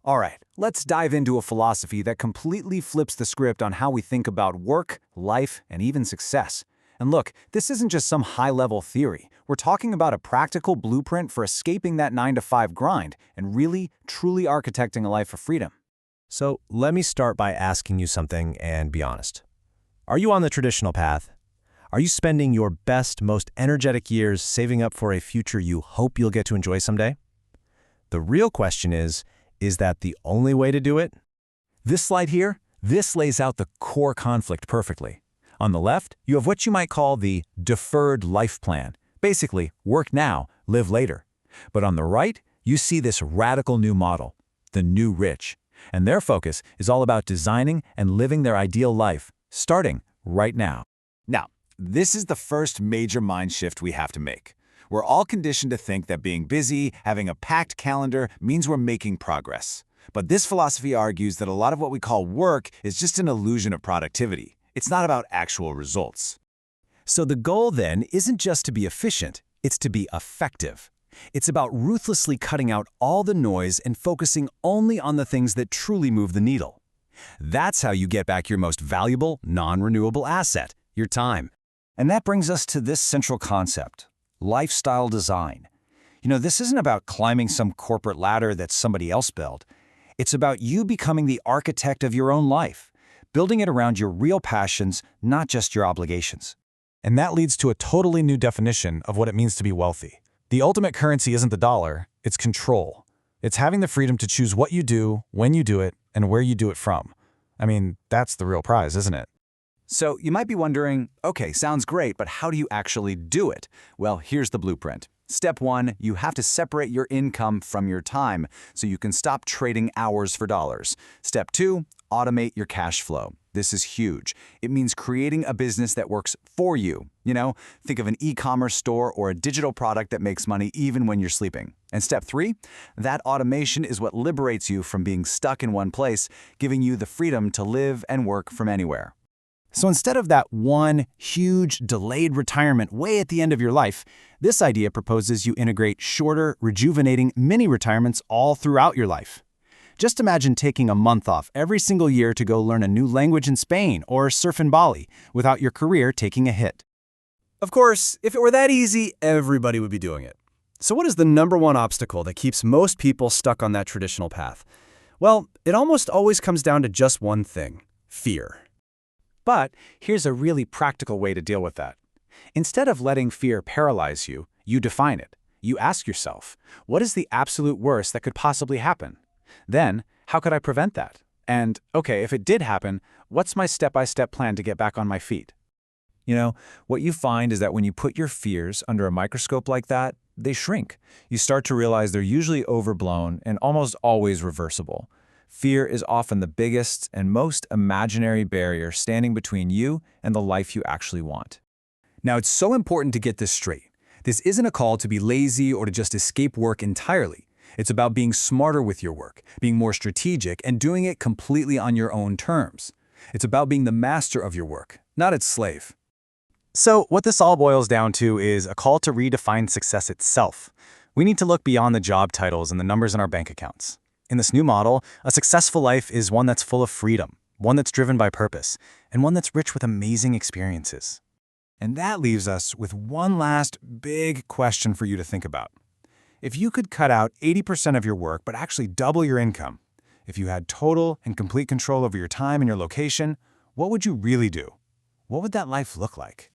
All right, let's dive into a philosophy that completely flips the script on how we think about work, life, and even success. And look, this isn't just some high-level theory. We're talking about a practical blueprint for escaping that 9-to-5 grind and really, truly architecting a life of freedom. So let me start by asking you something and be honest. Are you on the traditional path? Are you spending your best, most energetic years saving up for a future you hope you'll get to enjoy someday? The real question is that the only way to do it? This slide here, this lays out the core conflict perfectly. On the left, you have what you might call the deferred life plan. Basically, work now, live later. But on the right, you see this radical new model, the new rich. And their focus is all about designing and living their ideal life, starting right now. Now, this is the first major mind shift we have to make. We're all conditioned to think that being busy, having a packed calendar, means we're making progress. But this philosophy argues that a lot of what we call work is just an illusion of productivity. It's not about actual results. So the goal then isn't just to be efficient, it's to be effective. It's about ruthlessly cutting out all the noise and focusing only on the things that truly move the needle. That's how you get back your most valuable, non-renewable asset, your time. And that brings us to this central concept: lifestyle design. This isn't about climbing some corporate ladder that somebody else built. It's about you becoming the architect of your own life, building it around your real passions, not just your obligations. And that leads to a totally new definition of what it means to be wealthy. The ultimate currency isn't the dollar, it's control. It's having the freedom to choose what you do, when you do it, and where you do it from. I mean, that's the real prize, isn't it? So you might be wondering, okay, sounds great, but how do you actually do it? Well, here's the blueprint. Step 1, you have to separate your income from your time so you can stop trading hours for dollars. Step 2, automate your cash flow. This is huge. It means creating a business that works for you. Think of an e-commerce store or a digital product that makes money even when you're sleeping. And step 3, that automation is what liberates you from being stuck in one place, giving you the freedom to live and work from anywhere. So instead of that one huge delayed retirement way at the end of your life, this idea proposes you integrate shorter, rejuvenating mini-retirements all throughout your life. Just imagine taking a month off every single year to go learn a new language in Spain or surf in Bali without your career taking a hit. Of course, if it were that easy, everybody would be doing it. So what is the #1 obstacle that keeps most people stuck on that traditional path? Well, it almost always comes down to just one thing: fear. But here's a really practical way to deal with that. Instead of letting fear paralyze you, you define it. You ask yourself, what is the absolute worst that could possibly happen? Then, how could I prevent that? And, okay, if it did happen, what's my step-by-step plan to get back on my feet? What you find is that when you put your fears under a microscope like that, they shrink. You start to realize they're usually overblown and almost always reversible. Fear is often the biggest and most imaginary barrier standing between you and the life you actually want. Now, it's so important to get this straight. This isn't a call to be lazy or to just escape work entirely. It's about being smarter with your work, being more strategic, and doing it completely on your own terms. It's about being the master of your work, not its slave. So what this all boils down to is a call to redefine success itself. We need to look beyond the job titles and the numbers in our bank accounts. In this new model, a successful life is one that's full of freedom, one that's driven by purpose, and one that's rich with amazing experiences. And that leaves us with one last big question for you to think about. If you could cut out 80% of your work but actually double your income, if you had total and complete control over your time and your location, what would you really do? What would that life look like?